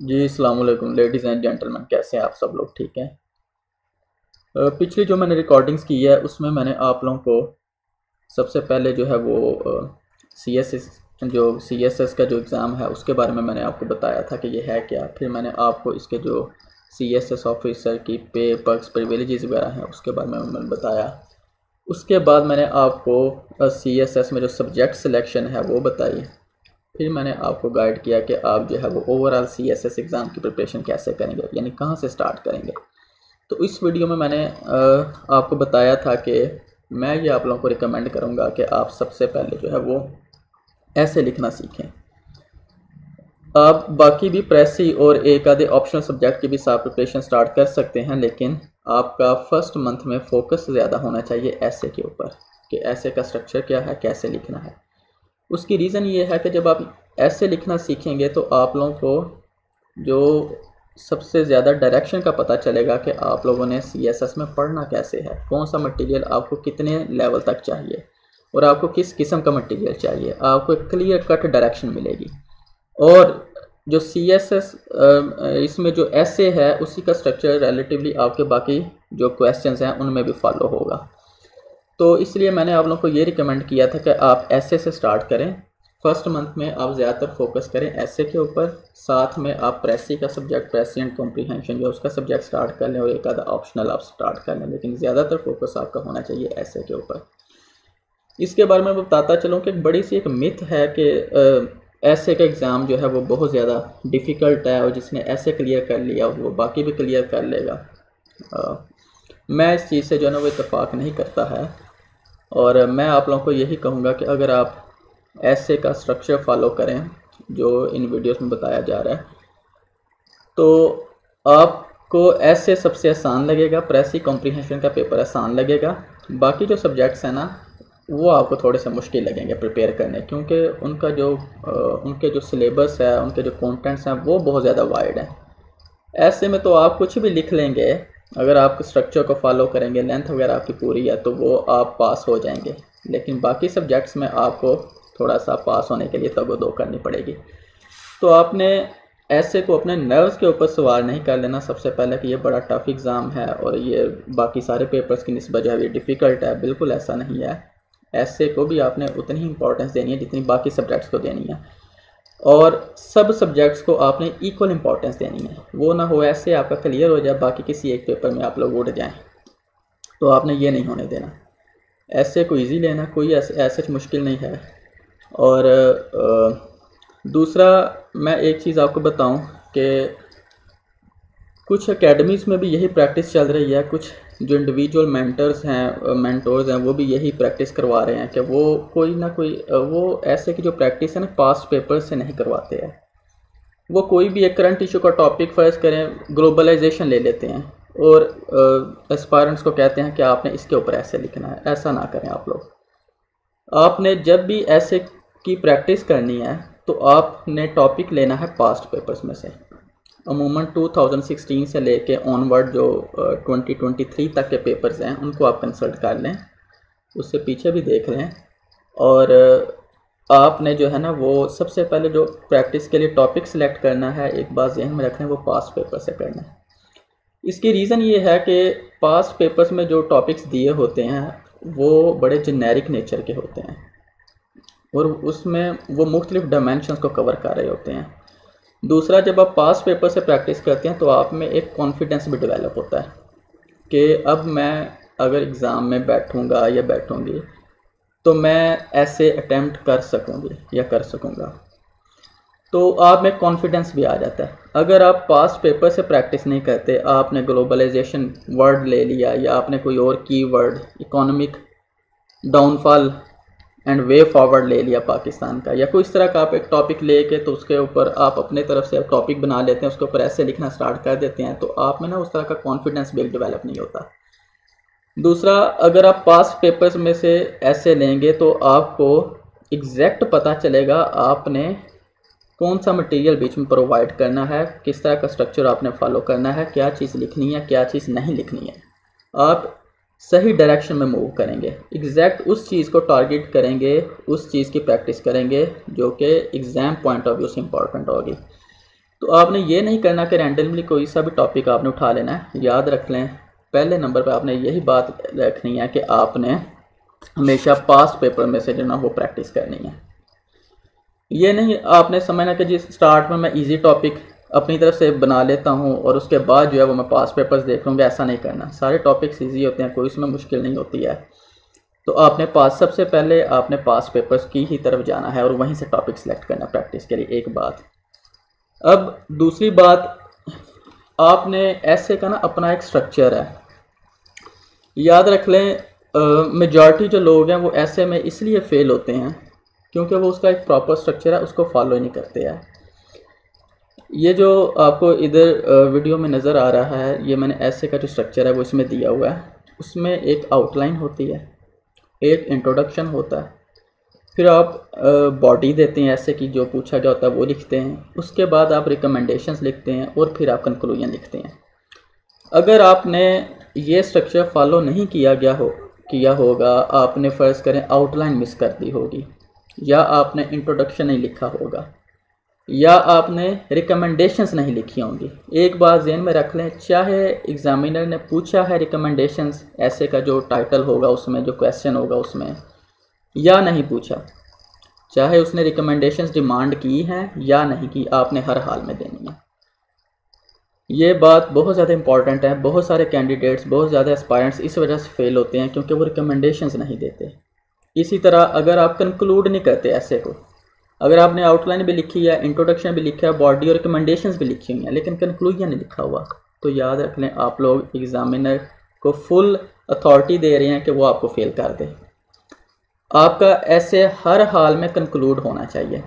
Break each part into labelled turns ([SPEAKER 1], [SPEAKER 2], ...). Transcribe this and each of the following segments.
[SPEAKER 1] जी अस्सलाम वालेकुम ladies and gentleman, कैसे हैं आप सब लोग? ठीक हैं। पिछली जो मैंने रिकॉर्डिंग्स की है उसमें मैंने आप लोगों को सबसे पहले जो है वो सी एस एस का जो एग्ज़ाम है उसके बारे में मैंने आपको बताया था कि ये है क्या। फिर मैंने आपको इसके जो सी एस एस ऑफिसर की पे पर्क्स प्रिविलेजेस वगैरह हैं उसके बारे में मैंने बताया। उसके बाद मैंने आपको सी एस एस में जो सब्जेक्ट सिलेक्शन है वो बताई। फिर मैंने आपको गाइड किया कि आप जो है वो overall C S S exam की प्रिपरेशन कैसे करेंगे, यानी कहाँ से स्टार्ट करेंगे। तो इस वीडियो में मैंने आपको बताया था कि मैं ये आप लोगों को रिकमेंड करूँगा कि आप सबसे पहले जो है वो ऐसे लिखना सीखें। आप बाकी भी प्रेसी और एक आधे ऑप्शनल सब्जेक्ट की भी साथ प्रिपरेशन स्टार्ट कर सकते हैं, लेकिन आपका फर्स्ट मंथ में फोकस ज़्यादा होना चाहिए ऐसे के ऊपर कि ऐसे का स्ट्रक्चर क्या है, कैसे लिखना है। उसकी रीज़न ये है कि जब आप ऐसे लिखना सीखेंगे तो आप लोगों को जो सबसे ज़्यादा डायरेक्शन का पता चलेगा कि आप लोगों ने सीएसएस में पढ़ना कैसे है, कौन सा मटेरियल आपको कितने लेवल तक चाहिए और आपको किस किस्म का मटेरियल चाहिए। आपको एक क्लियर कट डायरेक्शन मिलेगी। और जो सीएसएस इसमें जो ऐसे है उसी का स्ट्रक्चर रिलेटिवली आपके बाकी जो क्वेश्चंस हैं उनमें भी फॉलो होगा। तो इसलिए मैंने आप लोगों को ये रिकमेंड किया था कि आप ऐसे से स्टार्ट करें। फर्स्ट मंथ में आप ज़्यादातर फोकस करें ऐसे के ऊपर, साथ में आप प्रेसी का सब्जेक्ट, प्रेसी एंड कॉम्प्रीहेंशन जो उसका सब्जेक्ट स्टार्ट कर लें और एक आधा ऑप्शनल आप स्टार्ट कर लें, लेकिन ज़्यादातर फोकस आपका होना चाहिए ऐसे के ऊपर। इसके बारे में बताता चलूँ कि एक बड़ी सी एक मिथ है कि ऐसे का एग्ज़ाम जो है वो बहुत ज़्यादा डिफ़िकल्ट है और जिसने ऐसे क्लियर कर लिया वो बाकी भी क्लियर कर लेगा। मैं इस चीज़ से जो है ना वो इत्तेफाक नहीं करता है। और मैं आप लोगों को यही कहूँगा कि अगर आप ऐसे का स्ट्रक्चर फॉलो करें जो इन वीडियोस में बताया जा रहा है तो आपको ऐसे सबसे आसान लगेगा, प्रेसी कॉम्प्रीहेंशन का पेपर आसान लगेगा। बाकी जो सब्जेक्ट्स हैं ना वो आपको थोड़े से मुश्किल लगेंगे प्रिपेयर करने, क्योंकि उनके जो सिलेबस है, उनके जो कंटेंट्स हैं वो बहुत ज़्यादा वाइड हैं। ऐसे में तो आप कुछ भी लिख लेंगे, अगर आप स्ट्रक्चर को फॉलो करेंगे, लेंथ वगैरह आपकी पूरी है तो वो आप पास हो जाएंगे। लेकिन बाकी सब्जेक्ट्स में आपको थोड़ा सा पास होने के लिए तगो-दो करनी पड़ेगी। तो आपने ऐसे को अपने नर्व्स के ऊपर सवार नहीं कर लेना सबसे पहले कि ये बड़ा टफ एग्ज़ाम है और ये बाकी सारे पेपर्स की निस्बत जो है ये डिफ़िकल्ट है। बिल्कुल ऐसा नहीं है। ऐसे को भी आपने उतनी ही इंपॉर्टेंस देनी है जितनी बाकी सब्जेक्ट्स को देनी है, और सब सब्जेक्ट्स को आपने इक्वल इंपॉर्टेंस देनी है। वो ना हो ऐसे आपका क्लियर हो जाए, बाकी किसी एक पेपर में आप लोग उड़ जाएं, तो आपने ये नहीं होने देना। ऐसे को इजी लेना, कोई ऐसे मुश्किल नहीं है। और दूसरा मैं एक चीज़ आपको बताऊं कि कुछ एकेडमीज़ में भी यही प्रैक्टिस चल रही है। कुछ जो इंडिविजुअल मेंटोर्स हैं वो भी यही प्रैक्टिस करवा रहे हैं कि वो कोई ना कोई वो ऐसे की जो प्रैक्टिस है ना पास्ट पेपर से नहीं करवाते हैं। वो कोई भी एक करंट इशू का टॉपिक फर्ज करें, ग्लोबलाइजेशन ले लेते हैं और एस्पायरेंट्स को कहते हैं कि आपने इसके ऊपर ऐसे लिखना है। ऐसा ना करें आप लोग। आपने जब भी ऐसे की प्रैक्टिस करनी है तो आपने टॉपिक लेना है पास्ट पेपर्स में से। अमूमन 2016 से लेके ऑनवर्ड जो 2023 तक के पेपर्स हैं उनको आप कंसल्ट कर लें, उससे पीछे भी देख लें। और आपने जो है ना वो सबसे पहले जो प्रैक्टिस के लिए टॉपिक सिलेक्ट करना है, एक बात ज़हन में रखना है, वो पास्ट पेपर से करना है। इसकी रीज़न ये है कि पास्ट पेपर्स में जो टॉपिक्स दिए होते हैं वो बड़े जेनेरिक नेचर के होते हैं और उसमें वो मुख्तलिफ डायमेंशंस को कवर कर रहे होते हैं। दूसरा, जब आप पास्ट पेपर से प्रैक्टिस करते हैं तो आप में एक कॉन्फिडेंस भी डेवलप होता है कि अब मैं अगर एग्ज़ाम में बैठूंगा या बैठूंगी तो मैं ऐसे अटेम्प्ट कर सकूंगी या कर सकूंगा, तो आप में कॉन्फिडेंस भी आ जाता है। अगर आप पास्ट पेपर से प्रैक्टिस नहीं करते, आपने ग्लोबलाइजेशन वर्ड ले लिया या आपने कोई और की word, economic downfall and way forward ले लिया पाकिस्तान का, या कोई इस तरह का आप एक टॉपिक लेके तो उसके ऊपर आप अपने तरफ से टॉपिक बना लेते हैं, उसके ऊपर ऐसे लिखना स्टार्ट कर देते हैं, तो आप में ना उस तरह का कॉन्फिडेंस भी डेवलप नहीं होता। दूसरा, अगर आप पास्ट पेपर्स में से ऐसे लेंगे तो आपको एग्जैक्ट पता चलेगा आपने कौन सा मटेरियल बीच में प्रोवाइड करना है, किस तरह का स्ट्रक्चर आपने फॉलो करना है, क्या चीज़ लिखनी है, क्या चीज़ नहीं लिखनी है। आप सही डायरेक्शन में मूव करेंगे, एग्जैक्ट उस चीज़ को टारगेट करेंगे, उस चीज़ की प्रैक्टिस करेंगे जो कि एग्ज़ाम पॉइंट ऑफ व्यू से इम्पॉर्टेंट होगी। तो आपने ये नहीं करना कि रैंडमली कोई सा भी टॉपिक आपने उठा लेना है। याद रख लें, पहले नंबर पे आपने यही बात रखनी है कि आपने हमेशा पास्ट पेपर में से जो ना वो प्रैक्टिस करनी है। ये नहीं आपने समझना कि जी स्टार्ट में मैं इजी टॉपिक अपनी तरफ से बना लेता हूँ और उसके बाद जो है वो मैं पास्ट पेपर्स देख लूँगा, ऐसा नहीं करना। सारे टॉपिक्स ईजी होते हैं, कोई इसमें मुश्किल नहीं होती है। तो आपने सबसे पहले आपने पास्ट पेपर्स की ही तरफ जाना है और वहीं से टॉपिक सेलेक्ट करना प्रैक्टिस के लिए। एक बात। अब दूसरी बात, आपने ऐसे का ना अपना एक स्ट्रक्चर है। याद रख लें, मेजॉरिटी जो लोग हैं वो ऐसे में इसलिए फेल होते हैं क्योंकि वो उसका एक प्रॉपर स्ट्रक्चर है उसको फॉलो नहीं करते हैं। ये जो आपको इधर वीडियो में नज़र आ रहा है, ये मैंने ऐसे का जो स्ट्रक्चर है वो इसमें दिया हुआ है। उसमें एक आउटलाइन होती है, एक इंट्रोडक्शन होता है, फिर आप बॉडी देते हैं ऐसे की, जो पूछा गया होता है वो लिखते हैं। उसके बाद आप रिकमेंडेशंस लिखते हैं और फिर आप कंक्लूजन लिखते हैं। अगर आपने ये स्ट्रक्चर फॉलो नहीं किया होगा, आपने फ़र्ज़ करें आउटलाइन मिस कर दी होगी, या आपने इंट्रोडक्शन नहीं लिखा होगा, या आपने रिकमेंडेशंस नहीं लिखी होंगी। एक बात ज़हन में रख लें, चाहे एग्ज़ामिनर ने पूछा है रिकमेंडेशंस ऐसे का जो टाइटल होगा उसमें, जो क्वेश्चन होगा उसमें, या नहीं पूछा, चाहे उसने रिकमेंडेशंस डिमांड की हैं या नहीं की, आपने हर हाल में देनी है। ये बात बहुत ज़्यादा इंपॉर्टेंट है। बहुत सारे कैंडिडेट्स, बहुत ज़्यादा एस्पायरेंट्स इस वजह से फेल होते हैं क्योंकि वो रिकमेंडेशंस नहीं देते। इसी तरह अगर आप कंक्लूड नहीं करते ऐसे को, अगर आपने आउटलाइन भी लिखी है, इंट्रोडक्शन भी लिखा है, बॉडी और रिकमेंडेशंस भी लिखी हुई हैं, लेकिन कंक्लूजन नहीं लिखा हुआ, तो याद रख लें आप लोग एग्ज़ामिनर को फुल अथॉरिटी दे रहे हैं कि वो आपको फेल कर दे। आपका ऐसे हर हाल में कंक्लूड होना चाहिए,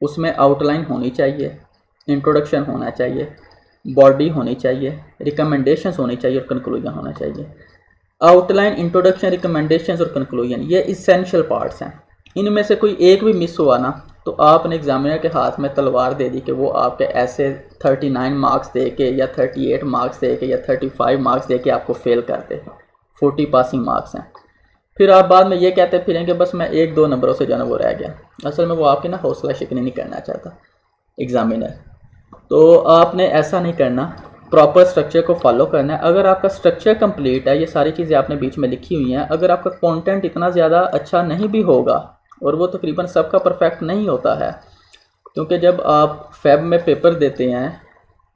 [SPEAKER 1] उसमें आउटलाइन होनी चाहिए, इंट्रोडक्शन होना चाहिए, बॉडी होनी चाहिए, रिकमेंडेशंस होनी चाहिए और कंक्लूजन होना चाहिए। आउटलाइन, इंट्रोडक्शन, रिकमेंडेशंस और कंक्लूजन, ये इसेंशियल पार्ट्स हैं। इनमें से कोई एक भी मिस हुआ ना तो आपने एग्जामिनर के हाथ में तलवार दे दी कि वो आपके ऐसे 39 मार्क्स दे के या 38 मार्क्स दे के या 35 मार्क्स दे के आपको फेल कर दे। 40 पासिंग मार्क्स हैं। फिर आप बाद में ये कहते फिरेंगे बस मैं 1-2 नंबरों से जो है वो रह गया। असल में वो आपकी ना हौसला शिकनी नहीं करना चाहता एग्जामिनर। तो आपने ऐसा नहीं करना, प्रॉपर स्ट्रक्चर को फॉलो करना है। अगर आपका स्ट्रक्चर कंप्लीट है, ये सारी चीज़ें आपने बीच में लिखी हुई हैं, अगर आपका कंटेंट इतना ज़्यादा अच्छा नहीं भी होगा, और वो तकरीबन सबका परफेक्ट नहीं होता है, क्योंकि जब आप फेब में पेपर देते हैं,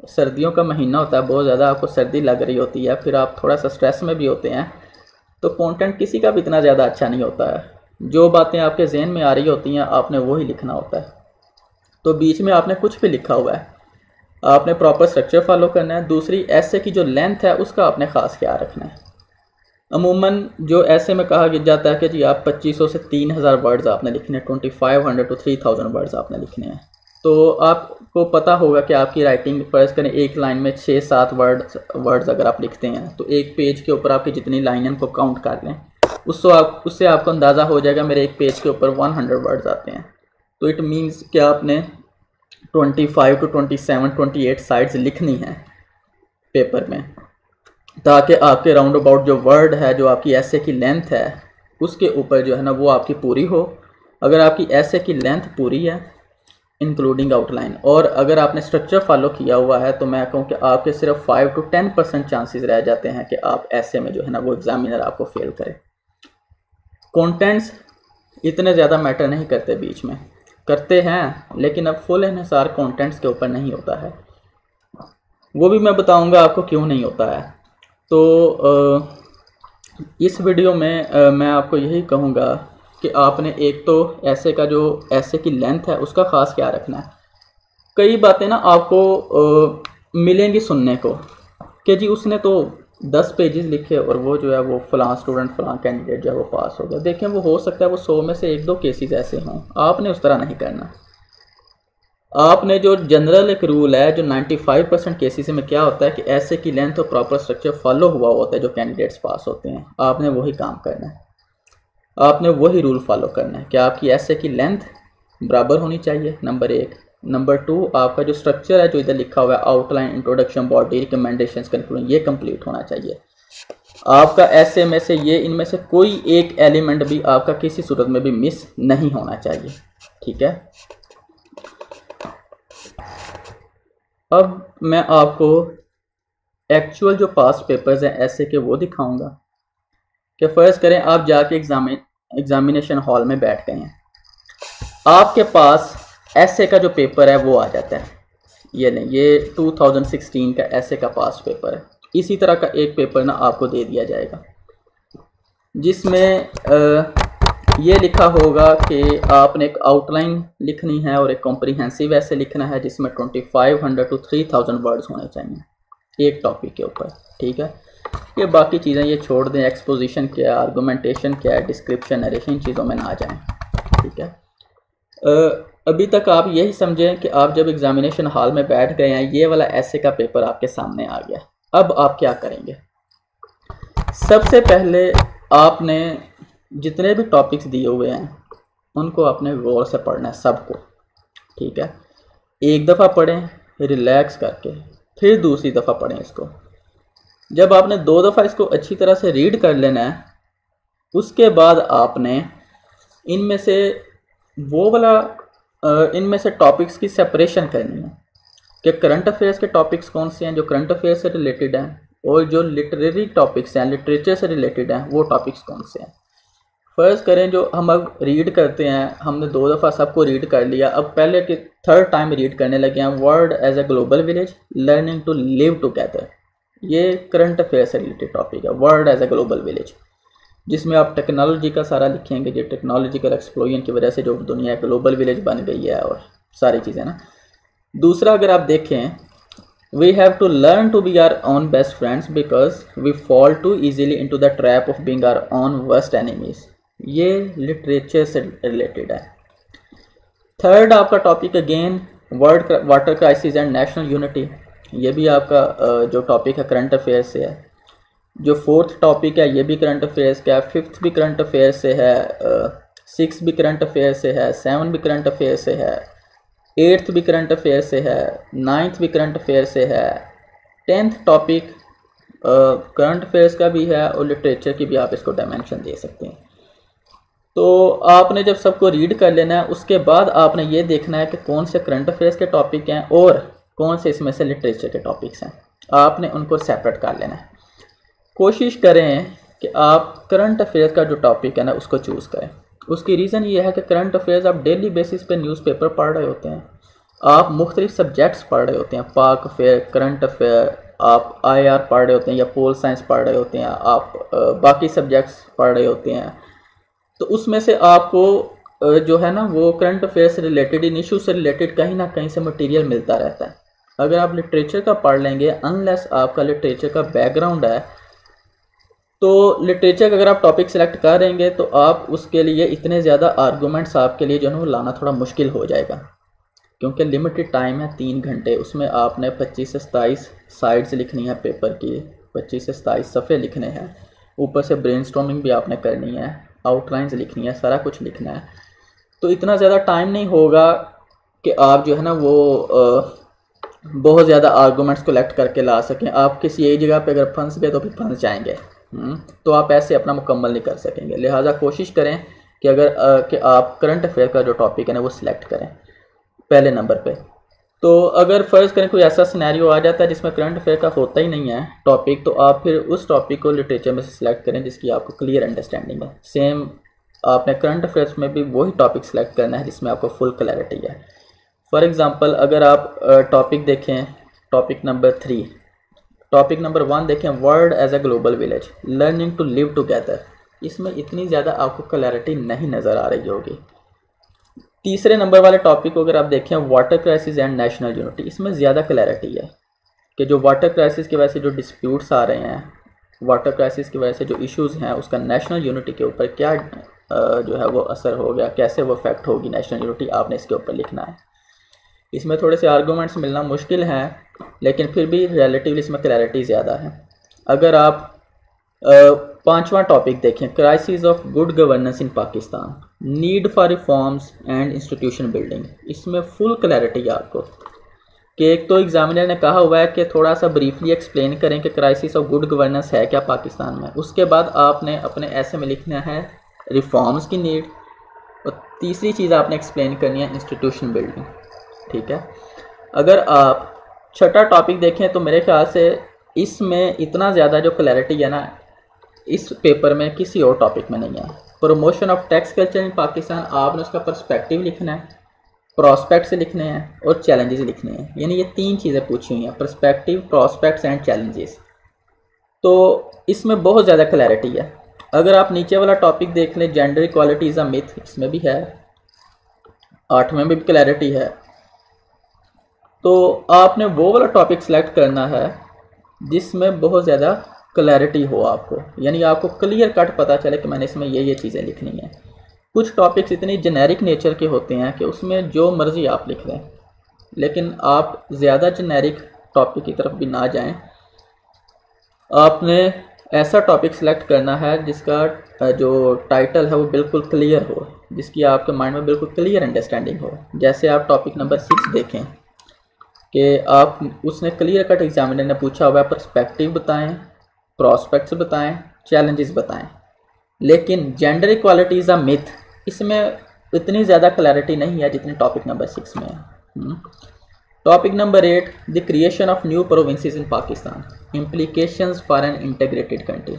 [SPEAKER 1] सर्दियों का महीना होता है, बहुत ज़्यादा आपको सर्दी लग रही होती है, फिर आप थोड़ा सा स्ट्रेस में भी होते हैं, तो कंटेंट किसी का भी इतना ज़्यादा अच्छा नहीं होता है। जो बातें आपके जहन में आ रही होती हैं आपने वही लिखना होता है। तो बीच में आपने कुछ भी लिखा हुआ है, आपने प्रॉपर स्ट्रक्चर फॉलो करना है। दूसरी, ऐसे की जो लेंथ है उसका आपने ख़ास ख्याल रखना है। अमूमन जो ऐसे में कहा जाता है कि जी आप 2500 से 3000 वर्ड्स आपने लिखने हैं, 2500 to 3000 वर्ड्स आपने लिखने हैं। तो आपको पता होगा कि आपकी राइटिंग फ़र्ज़ करें एक लाइन में 6-7 वर्ड्स अगर आप लिखते हैं तो एक पेज के ऊपर आपकी जितनी लाइन उनको काउंट कर लें, उससे आपको अंदाज़ा हो जाएगा मेरे एक पेज के ऊपर 100 वर्ड्स आते हैं। तो इट मीन्स कि आपने 25 to 27-28 साइड्स लिखनी है पेपर में, ताकि आपके राउंड अबाउट जो वर्ड है, जो आपकी ऐसे की लेंथ है, उसके ऊपर जो है ना वो आपकी पूरी हो। अगर आपकी ऐसे की लेंथ पूरी है इंक्लूडिंग आउटलाइन, और अगर आपने स्ट्रक्चर फॉलो किया हुआ है, तो मैं कहूँ कि आपके सिर्फ 5 to 10% चांसेस रह जाते हैं कि आप ऐसे में जो है ना वो एग्जामिनर आपको फेल करे। कंटेंट्स इतने ज़्यादा मैटर नहीं करते, बीच में करते हैं, लेकिन अब फुल इन्हिसार कंटेंट्स के ऊपर नहीं होता है। वो भी मैं बताऊंगा आपको क्यों नहीं होता है। तो इस वीडियो में मैं आपको यही कहूँगा कि आपने एक तो ऐसे का जो ऐसे की लेंथ है उसका ख़ास ख्याल रखना है। कई बातें ना आपको मिलेंगी सुनने को कि जी उसने तो 10 पेजेस लिखे और वो जो है वो फ़लाँ स्टूडेंट, फ़लाँ कैंडिडेट जो है वो पास हो गया। देखें, वो हो सकता है वो 100 में से 1-2 केसेस ऐसे हों। आपने उस तरह नहीं करना। आपने जो जनरल एक रूल है, जो 95% केसेस में क्या होता है कि ऐसे की लेंथ और प्रॉपर स्ट्रक्चर फॉलो हुआ होता है जो कैंडिडेट्स पास होते हैं, आपने वही काम करना है। आपने वही रूल फॉलो करना है कि आपकी ऐसे की लेंथ बराबर होनी चाहिए, नंबर 1। नंबर 2, आपका जो स्ट्रक्चर है जो इधर लिखा हुआ है, outline, introduction, body, recommendations, conclusion, ये कंप्लीट होना चाहिए। आपका ऐसे में से ये इनमें से कोई एक एलिमेंट भी आपका किसी सूरत में भी मिस नहीं होना चाहिए। ठीक है। अब मैं आपको एक्चुअल जो पास्ट पेपर्स हैं ऐसे के वो दिखाऊंगा कि फ़र्ज़ करें आप जाके एग्ज़ामिनेशन हॉल में बैठ गए हैं, आपके पास ऐसे का जो पेपर है वो आ जाता है। ये नहीं, ये 2016 का ऐसे का पास्ट पेपर है। इसी तरह का एक पेपर ना आपको दे दिया जाएगा जिसमें ये लिखा होगा कि आपने एक आउटलाइन लिखनी है और एक कॉम्प्रिहेंसिव ऐसे लिखना है जिसमें 2500 to 3000 वर्ड्स होने चाहिए एक टॉपिक के ऊपर, ठीक है। ये बाकी चीज़ें ये छोड़ दें, एक्सपोजिशन क्या है, आर्गूमेंटेशन क्या है, डिस्क्रिप्शन, नरेशन, इन चीज़ों में ना जाएं, ठीक है। अभी तक आप यही समझें कि आप जब एग्ज़ामिनेशन हॉल में बैठ गए हैं, ये वाला ऐसे का पेपर आपके सामने आ गया। अब आप क्या करेंगे? सबसे पहले आपने जितने भी टॉपिक्स दिए हुए हैं उनको आपने गौर से पढ़ना है, सबको, ठीक है। एक दफ़ा पढ़ें रिलैक्स करके, फिर दूसरी दफ़ा पढ़ें इसको। जब आपने 2 दफ़ा इसको अच्छी तरह से रीड कर लेना है, उसके बाद आपने इनमें से वो वाला इनमें से टॉपिक्स की सेपरेशन करनी है कि करंट अफेयर्स के टॉपिक्स कौन से हैं जो करंट अफेयर्स से रिलेटेड हैं, और जो लिटरेरी टॉपिक्स हैं, लिटरेचर से रिलेटेड हैं, वो टॉपिक्स कौन से हैं। फ़र्ज़ करें जो हम अब रीड करते हैं, हमने 2 दफ़ा सबको रीड कर लिया, अब पहले के 3rd टाइम रीड करने लगे हैं world as a global village learning to live together. ये करंट अफेयर से रिलेटेड टॉपिक है, world as a global village, जिसमें आप टेक्नोलॉजी का सारा लिखेंगे, जो टेक्नोलॉजिकल एक्सप्लोजन की वजह से जो दुनिया ग्लोबल विलेज बन गई है और सारी चीज़ें ना। दूसरा अगर आप देखें, we have to learn to be our own best friends because we fall too easily into the trap of being our own worst enemies. ये लिटरेचर से रिलेटेड है। 3rd आपका topic again world water crisis and national unity, ये भी आपका जो topic है current affairs से है। जो 4th टॉपिक है ये भी करंट अफेयर्स का है, 5th भी करंट अफेयर्स से है, 6th भी करंट अफेयर्स से है, 7th भी करंट अफेयर्स से है, 8th भी करंट अफेयर्स से है, 9th भी करंट अफेयर्स से है, 10th टॉपिक करंट अफेयर्स का भी है और लिटरेचर की भी आप इसको डायमेंशन दे सकते हैं। तो आपने जब सबको रीड कर लेना है, उसके बाद आपने ये देखना है कि कौन से करंट अफेयर्स के टॉपिक हैं और कौन से इसमें से लिटरेचर के टॉपिक्स हैं, आपने उनको सेपरेट कर लेना है। कोशिश करें कि आप करंट अफेयर्स का जो टॉपिक है ना उसको चूज़ करें। उसकी रीज़न ये है कि करंट अफेयर्स आप डेली बेसिस पे न्यूज़पेपर पढ़ रहे होते हैं, आप मुख्तलिफ सब्जेक्ट्स पढ़ रहे होते हैं, पाक अफेयर, करंट अफेयर, आप IR पढ़ रहे होते हैं या पोल साइंस पढ़ रहे होते हैं, आप बाकी सब्जेक्ट्स पढ़ रहे होते हैं। तो उसमें से आपको जो है ना वो करंट अफेयर से रिलेटेड, इन इशू से रिलेटेड कहीं ना कहीं से मटेरियल मिलता रहता है। अगर आप लिटरेचर का पढ़ लेंगे, अनलेस आपका लिटरेचर का बैकग्राउंड है, तो लिटरेचर का अगर आप टॉपिक सेलेक्ट करेंगे तो आप उसके लिए इतने ज़्यादा आर्गूमेंट्स आपके लिए जो है वो लाना थोड़ा मुश्किल हो जाएगा, क्योंकि लिमिटेड टाइम है 3 घंटे। उसमें आपने 25 से 27 साइड्स लिखनी है पेपर की, 25 से 27 सफ़े लिखने हैं, ऊपर से ब्रेनस्टॉर्मिंग भी आपने करनी है, आउटलाइंस लिखनी है, सारा कुछ लिखना है। तो इतना ज़्यादा टाइम नहीं होगा कि आप जो है ना वो बहुत ज़्यादा आर्गूमेंट्स कलेक्ट करके ला सकें। आप किसी एक जगह पे अगर फंस गए तो फिर फंस जाएंगे, तो आप ऐसे अपना मुकम्मल नहीं कर सकेंगे। लिहाजा कोशिश करें कि कि आप करंट अफेयर का जो टॉपिक है ना वो सिलेक्ट करें पहले नंबर पे। तो अगर फ़र्ज़ करें कोई ऐसा सिनेरियो आ जाता है जिसमें करंट अफेयर का होता ही नहीं है टॉपिक, तो आप फिर उस टॉपिक को लिटरेचर में से सिलेक्ट करें जिसकी आपको क्लियर अंडरस्टैंडिंग है। सेम आपने करंट अफेयर्स में भी वही टॉपिक सेलेक्ट करना है जिसमें आपको फुल क्लैरिटी है। फॉर एग्ज़ाम्पल अगर आप टॉपिक देखें, टॉपिक नंबर 3, टॉपिक नंबर 1 देखें, world as a global village learning to live together, इसमें इतनी ज़्यादा आपको क्लैरिटी नहीं नज़र आ रही होगी। तीसरे नंबर वाले टॉपिक को अगर आप देखें, water crisis and national unity, इसमें ज़्यादा क्लैरिटी है कि जो वाटर क्राइसिस की वजह से जो डिस्प्यूट्स आ रहे हैं, वाटर क्राइसिस की वजह से जो इश्यूज़ हैं, उसका नेशनल यूनिटी के ऊपर क्या जो है वो असर हो गया, कैसे वो इफेक्ट होगी नेशनल यूनिटी, आपने इसके ऊपर लिखना है। इसमें थोड़े से आर्गूमेंट्स मिलना मुश्किल हैं, लेकिन फिर भी रिलेटिवली इसमें क्लैरिटी ज़्यादा है। अगर आप 5वां टॉपिक देखें, crisis of good governance in Pakistan, need for reforms and institution building, इसमें फुल क्लैरिटी है आपको कि एक तो एग्जामिनर ने कहा हुआ है कि थोड़ा सा ब्रीफली एक्सप्लेन करें कि क्राइसिस ऑफ गुड गवर्नेंस है क्या पाकिस्तान में। उसके बाद आपने अपने ऐसे में लिखना है रिफॉर्म्स की नीड, और तीसरी चीज़ आपने एक्सप्लेन करनी है इंस्टीट्यूशन बिल्डिंग, ठीक है। अगर आप छठा टॉपिक देखें तो मेरे ख्याल से इसमें इतना ज़्यादा जो क्लैरिटी है ना इस पेपर में किसी और टॉपिक में नहीं है। Promotion of tax culture in Pakistan, आपने उसका पर्सपेक्टिव लिखना है, प्रॉस्पेक्ट्स लिखने हैं और चैलेंजेस लिखने हैं। यानी ये तीन चीज़ें पूछी हुई हैं, पर्सपेक्टिव, प्रॉस्पेक्ट्स एंड चैलेंजेस। तो इसमें बहुत ज़्यादा क्लैरिटी है। अगर आप नीचे वाला टॉपिक देख लें, gender equality is a myth, इसमें भी है, 8वें में भी क्लैरिटी है। तो आपने वो वाला टॉपिक सेलेक्ट करना है जिसमें बहुत ज़्यादा क्लैरिटी हो आपको, यानी आपको क्लियर कट पता चले कि मैंने इसमें ये चीज़ें लिखनी हैं। कुछ टॉपिक्स इतनी जेनेरिक नेचर के होते हैं कि उसमें जो मर्ज़ी आप लिख लें, लेकिन आप ज़्यादा जेनेरिक टॉपिक की तरफ भी ना जाएं। आपने ऐसा टॉपिक सेलेक्ट करना है जिसका जो टाइटल है वो बिल्कुल क्लियर हो, जिसकी आपके माइंड में बिल्कुल क्लियर अंडरस्टैंडिंग हो। जैसे आप टॉपिक नंबर 6 देखें कि आप उसने क्लियर कट एग्जामिनर ने पूछा हुआ है पर्सपेक्टिव बताएं, प्रॉस्पेक्ट्स बताएं, चैलेंजेस बताएं। लेकिन gender equality is a myth, इसमें इतनी ज़्यादा क्लैरिटी नहीं है जितनी टॉपिक नंबर 6 में है। Topic number 8, the creation of new provinces in Pakistan, implications for an integrated country.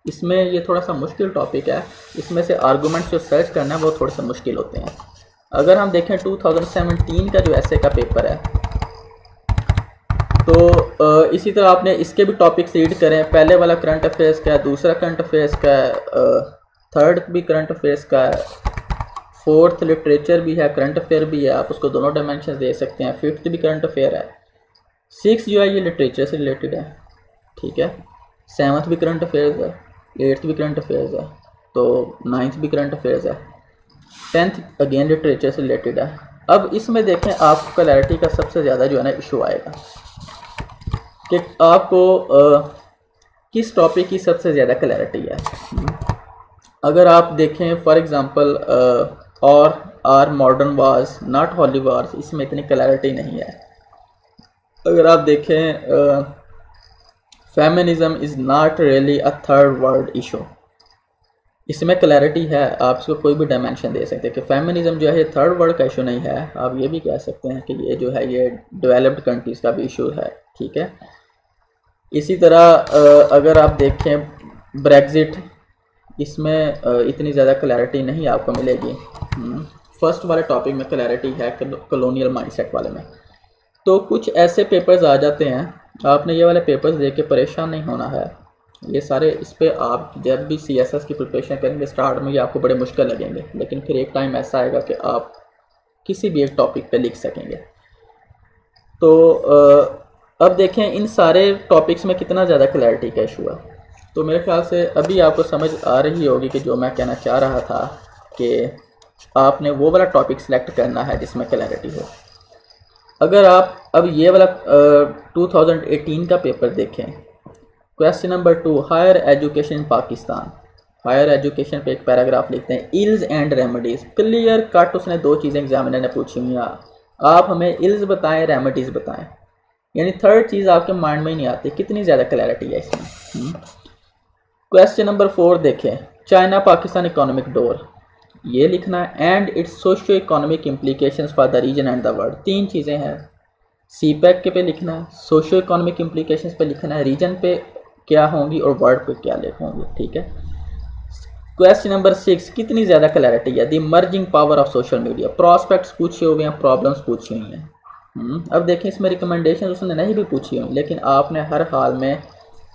[SPEAKER 1] इसमें ये थोड़ा सा मुश्किल टॉपिक है, इसमें से आर्गूमेंट जो सर्च करना है वो थोड़े से मुश्किल होते हैं। अगर हम देखें 2017 का जो ऐसे का पेपर है, तो इसी तरह आपने इसके भी टॉपिक्स रीड करें। पहले वाला करंट अफेयर्स का है, दूसरा करंट अफेयर्स का है, थर्ड भी करंट अफेयर्स का है, फोर्थ लिटरेचर भी है, करंट अफेयर भी है, आप उसको दोनों डायमेंशन दे सकते हैं। फिफ्थ भी करंट अफेयर है, 6 जो है ये लिटरेचर से रिलेटेड है, ठीक है। 7th भी करंट अफेयर्स है, 8th भी करंट अफेयर्स है, तो 9th भी करंट अफेयर्स है, 10th अगेन लिटरेचर से रिलेटेड है। अब इसमें देखें आपको क्लैरिटी का सबसे ज़्यादा जो है ना इशू आएगा कि आपको किस टॉपिक की सबसे ज़्यादा क्लैरिटी है। अगर आप देखें फॉर एग्ज़ाम्पल और are modern wars not holy wars, इसमें इतनी क्लैरिटी नहीं है। अगर आप देखें feminism is not really a third world issue, इसमें क्लैरिटी है, आप इसको कोई भी डायमेंशन दे सकते हैं कि फेमिनिज्म जो है ये थर्ड वर्ल्ड का इशू नहीं है। आप ये भी कह सकते हैं कि ये जो है ये डेवलप्ड कंट्रीज़ का भी इशू है, ठीक है। इसी तरह अगर आप देखें ब्रेग्जिट, इसमें इतनी ज़्यादा क्लैरिटी नहीं आपको मिलेगी। फर्स्ट वाले टॉपिक में क्लैरिटी है कॉलोनियल माइंडसेट वाले में। तो कुछ ऐसे पेपर्स आ जाते हैं, आपने ये वाले पेपर्स देख के परेशान नहीं होना है। ये सारे इस पे आप जब भी CSS की प्रिपरेशन करेंगे स्टार्ट में ये आपको बड़े मुश्किल लगेंगे, लेकिन फिर एक टाइम ऐसा आएगा कि आप किसी भी एक टॉपिक पे लिख सकेंगे। तो अब देखें इन सारे टॉपिक्स में कितना ज़्यादा क्लैरिटी का इशू है। तो मेरे ख्याल से अभी आपको समझ आ रही होगी कि जो मैं कहना चाह रहा था कि आपने वो वाला टॉपिक सेलेक्ट करना है जिसमें क्लैरिटी हो। अगर आप अब ये वाला 2018 का पेपर देखें, question number 2, higher education in Pakistan. Higher education पे एक पैराग्राफ लिखते हैं, ills and remedies. Clear cut उसने 2 चीज़ें एग्जामिनर ने पूछी हुई हैं, आप हमें इल्स बताएं, रेमेडीज़ बताएं। यानी थर्ड चीज़ आपके माइंड में ही नहीं आती। कितनी ज़्यादा क्लैरिटी है इसमें। क्वेश्चन नंबर 4 देखें, चाइना पाकिस्तान इकोनॉमिक डोर, ये लिखना है, and its socio economic implications for the region and the world. 3 चीज़ें हैं, CPEC के पे लिखना है, सोशियो इकोनॉमिक इम्प्लीकेशंस पे लिखना है, रीजन पे क्या होंगी और वर्ल्ड पे क्या होंगी, ठीक है। क्वेश्चन नंबर 6, कितनी ज़्यादा क्लैरिटी है, the emerging power of social media. Prospects पूछे हुए हैं, प्रॉब्लम्स पूछी हुई हैं। अब देखें इसमें रिकमेंडेशन उसने नहीं भी पूछी हुई, लेकिन आपने हर हाल में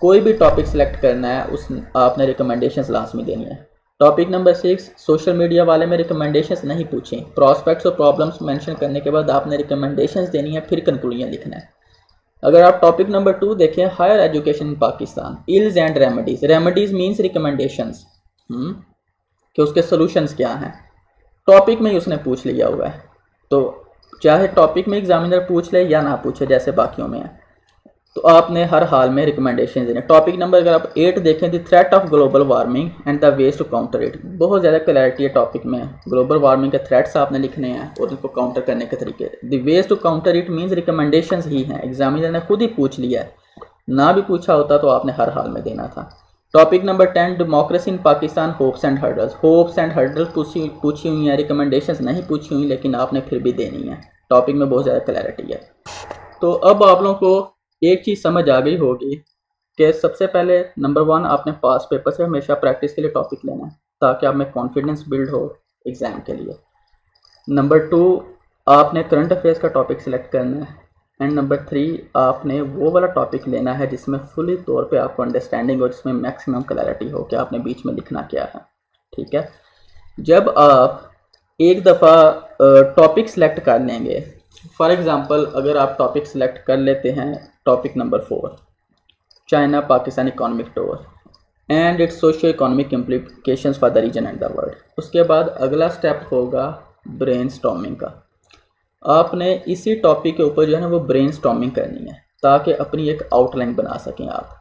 [SPEAKER 1] कोई भी टॉपिक सेलेक्ट करना है उस आपने रिकमेंडेशंस लाजमी देनी है। टॉपिक नंबर 6 सोशल मीडिया वाले में रिकमेंडेशंस नहीं पूछी, प्रॉस्पेक्ट्स और प्रॉब्लम्स मेंशन करने के बाद आपने रिकमेंडेशंस देनी है, फिर कंक्लूजन लिखना है। अगर आप टॉपिक नंबर 2 देखें, higher education in Pakistan, ills and remedies. Remedies means recommendations, कि उसके सोल्यूशंस क्या हैं, टॉपिक में ही उसने पूछ लिया हुआ है। तो चाहे टॉपिक में एग्जामिनर पूछ ले या ना पूछे जैसे बाकियों में है, तो आपने हर हाल में रिकमेंडेशन देने। टॉपिक नंबर अगर आप 8 देखें, the threat of global warming and the ways to counter it. बहुत ज़्यादा क्लैरिटी है टॉपिक में, ग्लोबल वार्मिंग के थ्रेट्स आपने लिखने हैं और उनको काउंटर करने के तरीके। The ways to counter it means recommendations ही हैं, एग्जामिनर ने खुद ही पूछ लिया है, ना भी पूछा होता तो आपने हर हाल में देना था। Topic number 10, democracy in Pakistan, hopes and hurdles. Hopes and hurdles पूछी हुई हैं, रिकमेंडेशंस नहीं पूछी हुई, लेकिन आपने फिर भी देनी है। टॉपिक में बहुत ज़्यादा क्लैरिटी है। तो अब आप लोगों को एक चीज़ समझ आ गई होगी कि सबसे पहले नंबर 1 आपने पास पेपर से हमेशा प्रैक्टिस के लिए टॉपिक लेना है ताकि आप में कॉन्फिडेंस बिल्ड हो एग्ज़ाम के लिए। नंबर 2 आपने करंट अफेयर्स का टॉपिक सिलेक्ट करना है। एंड नंबर 3 आपने वो वाला टॉपिक लेना है जिसमें फुली तौर पे आपको अंडरस्टैंडिंग हो, जिसमें मैक्सिमम क्लैरिटी हो कि आपने बीच में लिखना क्या है। ठीक है, जब आप एक दफ़ा टॉपिक सेलेक्ट कर लेंगे, फॉर एग्ज़ाम्पल अगर आप टॉपिक सेलेक्ट कर लेते हैं topic number 4 China Pakistan economic tour and its socio economic implications for the region and the world, उसके बाद अगला स्टेप होगा ब्रेनस्टॉर्मिंग का। आपने इसी टॉपिक के ऊपर जो है ना वो ब्रेनस्टॉर्मिंग करनी है ताकि अपनी एक आउटलाइन बना सकें आप।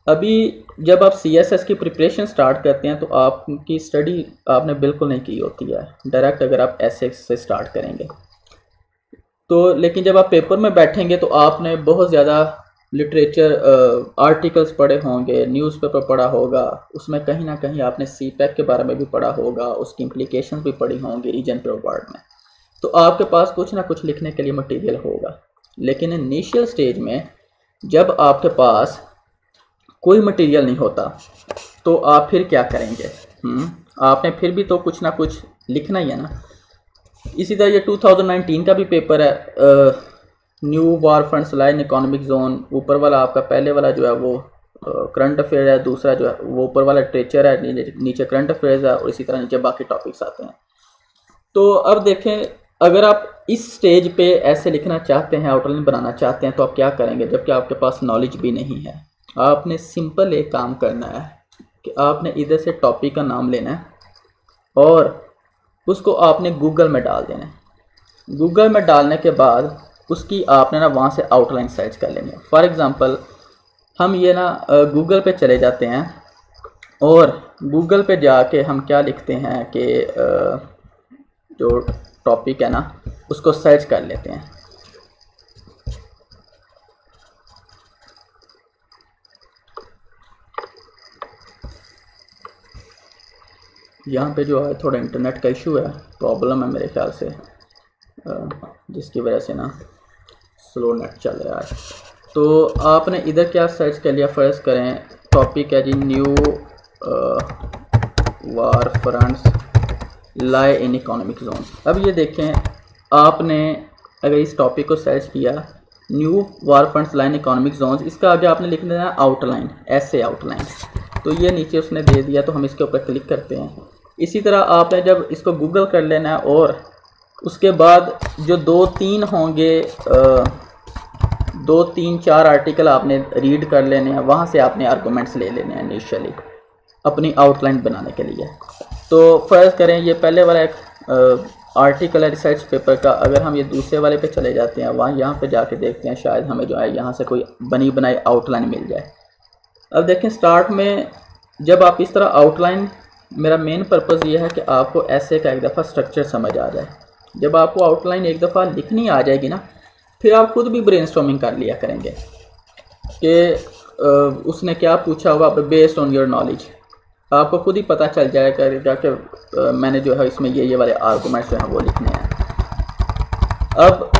[SPEAKER 1] अभी जब आप CSS की प्रिपरेशन स्टार्ट करते हैं तो आपकी स्टडी आपने बिल्कुल नहीं की होती है डायरेक्ट, अगर आप ऐसे से स्टार्ट करेंगे तो। लेकिन जब आप पेपर में बैठेंगे तो आपने बहुत ज़्यादा लिटरेचर आर्टिकल्स पढ़े होंगे, न्यूज़पेपर पढ़ा होगा, उसमें कहीं ना कहीं आपने CPAC के बारे में भी पढ़ा होगा, उसकी इम्प्लीकेशन भी पढ़ी होंगी रीजन पे वर्ड में, तो आपके पास कुछ ना कुछ लिखने के लिए मटेरियल होगा। लेकिन इनिशियल स्टेज में जब आपके पास कोई मटेरियल नहीं होता तो आप फिर क्या करेंगे? आपने फिर भी तो कुछ ना कुछ लिखना ही है ना। इसी तरह ये 2019 का भी पेपर है, new war fronts lie in economic zone. ऊपर वाला आपका पहले वाला जो है वो करंट अफेयर है, दूसरा जो है वो ऊपर वाला लिटरेचर है, नीचे करंट अफेयर्स है और इसी तरह नीचे बाकी टॉपिक्स आते हैं। तो अब देखें, अगर आप इस स्टेज पे ऐसे लिखना चाहते हैं, आउटलाइन बनाना चाहते हैं तो आप क्या करेंगे जबकि आपके पास नॉलेज भी नहीं है? आपने सिंपल एक काम करना है कि आपने इधर से टॉपिक का नाम लेना है और उसको आपने गूगल में डाल देना है। गूगल में डालने के बाद उसकी आपने ना वहाँ से आउटलाइन सर्च कर लेनी है। फॉर एग्ज़ाम्पल हम ये ना गूगल पे चले जाते हैं और गूगल पे जाके हम क्या लिखते हैं कि जो टॉपिक है ना उसको सर्च कर लेते हैं। यहाँ पे जो है थोड़ा इंटरनेट का इशू है, प्रॉब्लम है मेरे ख्याल से, जिसकी वजह से ना स्लो नेट चल रहा है। तो आपने इधर क्या सर्च कर लिया, फर्स्ट करें टॉपिक है जी new war fronts lie in economic zone. अब ये देखें, आपने अगर इस टॉपिक को सर्च किया new war fronts lie in economic zone, इसका आगे आपने लिख देना आउटलाइन, ऐसे आउटलाइन। तो ये नीचे उसने दे दिया तो हम इसके ऊपर क्लिक करते हैं। इसी तरह आपने जब इसको गूगल कर लेना है और उसके बाद जो 2-3 होंगे, 2-3-4 आर्टिकल आपने रीड कर लेने हैं, वहाँ से आपने आर्गूमेंट्स ले लेने हैं इनिशियली अपनी आउटलाइन बनाने के लिए। तो फर्स्ट करें ये पहले वाला एक आर्टिकल है रिसर्च पेपर का। अगर हम ये दूसरे वाले पे चले जाते हैं, वहाँ यहाँ पे जाके देखते हैं, शायद हमें जो है यहाँ से कोई बनी बनाई आउटलाइन मिल जाए। अब देखें, स्टार्ट में जब आप इस तरह आउटलाइन, मेरा मेन पर्पज़ ये है कि आपको ऐसे का एक दफ़ा स्ट्रक्चर समझ आ जाए। जब आपको आउटलाइन एक दफ़ा लिखनी आ जाएगी ना, फिर आप खुद भी ब्रेनस्टॉर्मिंग कर लिया करेंगे कि उसने क्या पूछा हुआ, बेस्ड ऑन योर नॉलेज आपको खुद ही पता चल जाएगा कि मैंने जो है इसमें ये वाले आर्गूमेंट्स जो हैं वो लिखने हैं। अब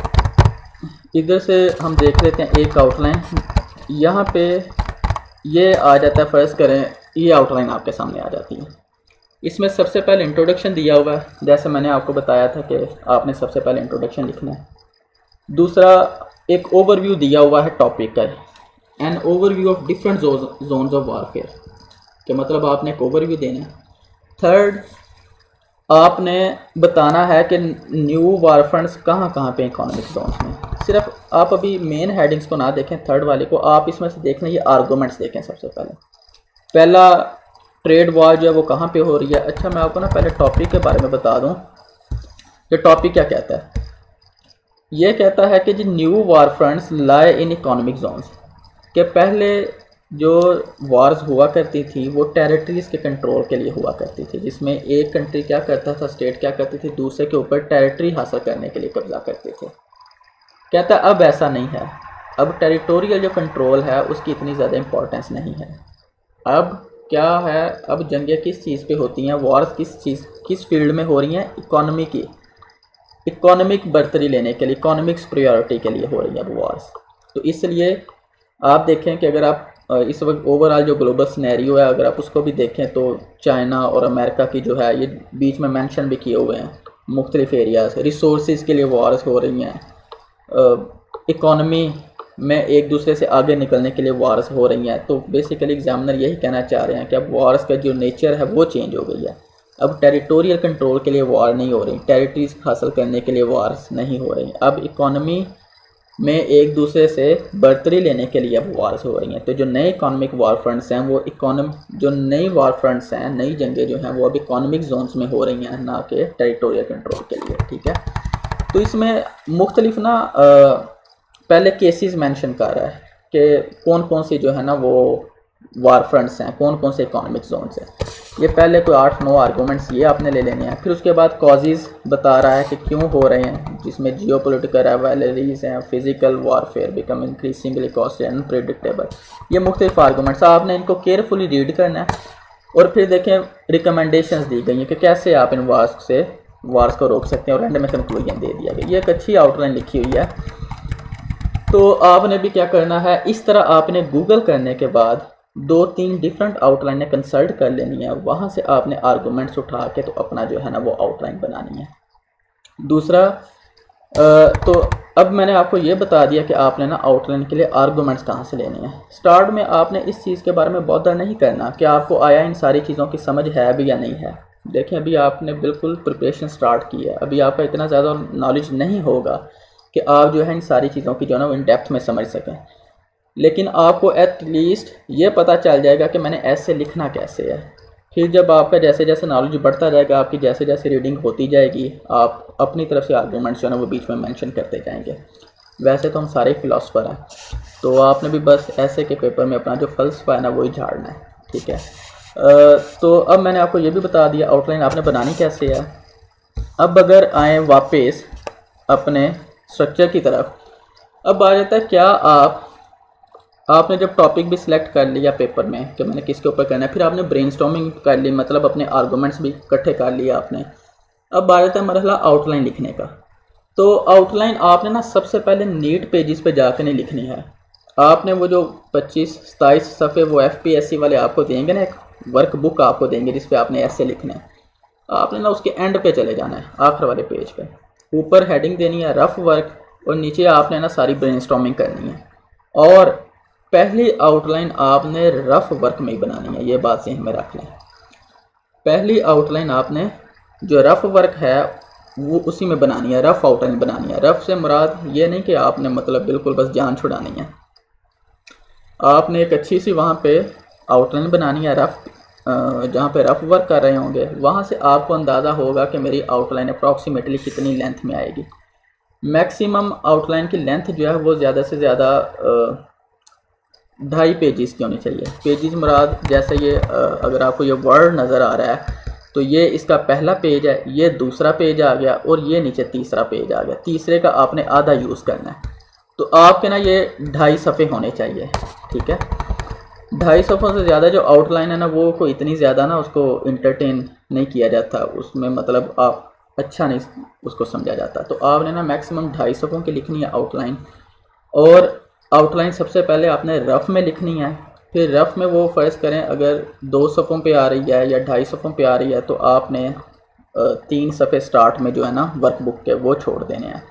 [SPEAKER 1] इधर से हम देख लेते हैं एक आउटलाइन, यहाँ पे ये आ जाता है। फर्स्ट करें, ये आउटलाइन आपके सामने आ जाती है। इसमें सबसे पहले इंट्रोडक्शन दिया हुआ है, जैसे मैंने आपको बताया था कि आपने सबसे पहले इंट्रोडक्शन लिखना है। दूसरा, एक ओवरव्यू दिया हुआ है टॉपिक का, an overview of different zones of warfare, कि मतलब आपने एक ओवरव्यू देना है। थर्ड, आपने बताना है कि न्यू वार फ्रंट्स कहाँ कहाँ पे इकोनॉमिक जोन्स में। सिर्फ आप अभी मेन हेडिंग्स को ना देखें, थर्ड वाले को आप इसमें से देख लें, ये आर्गूमेंट्स देखें। सबसे पहला ट्रेड वॉर जो है वो कहाँ पे हो रही है। अच्छा, मैं आपको ना पहले टॉपिक के बारे में बता दूं। ये टॉपिक क्या कहता है? ये कहता है कि जी new war fronts lie in economic zones, के पहले जो वार्स हुआ करती थी वो टेरिटरीज़ के कंट्रोल के लिए हुआ करती थी, जिसमें एक कंट्री क्या करता था, स्टेट क्या करती थी, दूसरे के ऊपर टेरिटरी हासिल करने के लिए कब्जा करते थे। कहता अब ऐसा नहीं है, अब टेरिटोरियल जो कंट्रोल है उसकी इतनी ज़्यादा इम्पोर्टेंस नहीं है। अब क्या है, अब जंगें किस चीज़ पे होती हैं, वॉर्स किस फील्ड में हो रही हैं, इकोनॉमी की। इकोनॉमिक बर्तरी लेने के लिए, इकोनॉमिक सुपीरियॉरिटी के लिए हो रही है अब वॉर्स। तो इसलिए आप देखें कि अगर आप इस वक्त ओवरऑल जो ग्लोबल सिनेरियो है अगर आप उसको भी देखें तो चाइना और अमेरिका की जो है ये बीच में मेंशन भी किए हुए हैं मुख्तलिफ एरियाज, रिसोर्सेज के लिए वॉर्स हो रही हैं, इकोनॉमी में एक दूसरे से आगे निकलने के लिए वॉर्स हो रही हैं। तो बेसिकली एग्जामिनर यही कहना चाह रहे हैं कि अब वॉर्स का जो नेचर है वो चेंज हो गई है। अब टेरिटोरियल कंट्रोल के लिए वॉर नहीं हो रही, टेरिटरीज हासिल करने के लिए वॉर्स नहीं हो रही, अब इकोनॉमी में एक दूसरे से बर्तरी लेने के लिए अब वॉर्स हो रही हैं। तो जो नए इकोनॉमिक वॉर फ्रंट्स हैं वो जो नई वॉर फ्रंट्स हैं, नई जंगें जो हैं वो अब इकोनॉमिक जोन्स में हो रही हैं, ना कि टेरिटोरियल कंट्रोल के लिए। ठीक है, तो इसमें मुख्तलिफ ना पहले केसेस मेंशन कर रहा है कि कौन कौन सी जो है ना वो वार फ्रंट्स हैं, कौन कौन से इकोनॉमिक जोन्स हैं। ये पहले कोई 8-9 आर्गूमेंट्स ये आपने ले लेने हैं। फिर उसके बाद कॉजेज़ बता रहा है कि क्यों हो रहे हैं, जिसमें जियोपॉलिटिकल राइवलरीज हैं, physical warfare become increasingly costly and unpredictable. ये मुख्तलिफ आर्गूमेंट्स आपने इनको केयरफुली रीड करना है और फिर देखें रिकमेंडेशंस दी गई हैं कि कैसे आप इन वार्स को रोक सकते हैं, और एंड में कंक्लूजन दे दिया गया। ये एक अच्छी आउटलाइन लिखी हुई है। तो आपने भी क्या करना है, इस तरह आपने गूगल करने के बाद 2-3 डिफरेंट आउटलाइनें कंसल्ट कर लेनी है, वहाँ से आपने आर्गूमेंट्स उठा के तो अपना जो है ना वो आउटलाइन बनानी है। दूसरा तो अब मैंने आपको ये बता दिया कि आपने ना आउटलाइन के लिए आर्गूमेंट्स कहाँ से लेने हैं। स्टार्ट में आपने इस चीज़ के बारे में बॉदर नहीं करना कि आपको आया इन सारी चीज़ों की समझ है भी या नहीं है। देखें अभी आपने बिल्कुल प्रिपरेशन स्टार्ट की है, अभी आपका इतना ज़्यादा नॉलेज नहीं होगा कि आप जो है इन सारी चीज़ों की जो है ना वो इन डेप्थ में समझ सकें, लेकिन आपको एटलीस्ट ये पता चल जाएगा कि मैंने ऐसे लिखना कैसे है। फिर जब आपका जैसे जैसे नॉलेज बढ़ता जाएगा, आपकी जैसे जैसे रीडिंग होती जाएगी, आप अपनी तरफ से आर्गूमेंट्स जो है ना वो बीच में मेंशन करते जाएंगे। वैसे तो हम सारे फिलोसफर हैं, तो आपने भी बस ऐसे के पेपर में अपना जो फ़लसफ़ा है ना वही झाड़ना है। ठीक है, तो अब मैंने आपको ये भी बता दिया आउटलाइन आपने बनानी कैसे है। अब अगर आएँ वापस अपने स्ट्रक्चर की तरफ, अब आ जाता है क्या आपने जब टॉपिक भी सिलेक्ट कर लिया पेपर में कि मैंने किसके ऊपर करना है, फिर आपने ब्रेनस्टॉर्मिंग कर ली, मतलब अपने आर्गूमेंट्स भी इकट्ठे कर लिए आपने। अब आ जाता है मरहला आउटलाइन लिखने का। तो आउटलाइन आपने ना सबसे पहले नीट पेजेस पे जाकर नहीं लिखनी है। आपने वो जो 25-27 सफ़े वो FPSC वाले आपको देंगे ना, एक वर्क बुक आपको देंगे जिस पे आपने ऐसे लिखना है, आपने ना उसके एंड पे चले जाना है, आखिर वाले पेज पे। ऊपर हेडिंग देनी है रफ वर्क और नीचे आपने ना सारी ब्रेनस्टॉर्मिंग करनी है। और पहली आउटलाइन आपने रफ वर्क में ही बनानी है, ये बात से हमें रख लें। पहली आउटलाइन आपने जो रफ वर्क है वो उसी में बनानी है, रफ आउटलाइन बनानी है। रफ से मुराद ये नहीं कि आपने मतलब बिल्कुल बस जान छुड़ानी है, आपने एक अच्छी सी वहाँ पे आउटलाइन बनानी है रफ, जहाँ पे रफ वर्क कर रहे होंगे वहाँ से आपको अंदाज़ा होगा कि मेरी आउटलाइन अप्रॉक्सीमेटली कितनी लेंथ में आएगी। मैक्सिमम आउटलाइन की लेंथ जो है वो ज़्यादा से ज़्यादा 2.5 पेजेस की होनी चाहिए। पेजेस मुराद जैसे ये अगर आपको ये वर्ड नज़र आ रहा है तो ये इसका पहला पेज है, ये दूसरा पेज आ गया और ये नीचे तीसरा पेज आ गया। तीसरे का आपने आधा यूज़ करना है, तो आपके ना ये 2.5 सफ़े होने चाहिए। ठीक है, 2.5 सफ़ों से ज़्यादा जो आउटलाइन है ना वो कोई इतनी ज़्यादा ना उसको इंटरटेन नहीं किया जाता, उसमें मतलब आप अच्छा नहीं उसको समझा जाता। तो आपने ना मैक्सिमम 2.5 सफ़ों की लिखनी है आउटलाइन। और आउटलाइन सबसे पहले आपने रफ़ में लिखनी है, फिर रफ़ में वो फ़र्ज़ करें अगर 2 सफ़ों पे आ रही है या 2.5 सफ़ों पे आ रही है तो आपने 3 सफ़े स्टार्ट में जो है ना वर्कबुक के वो छोड़ देने हैं।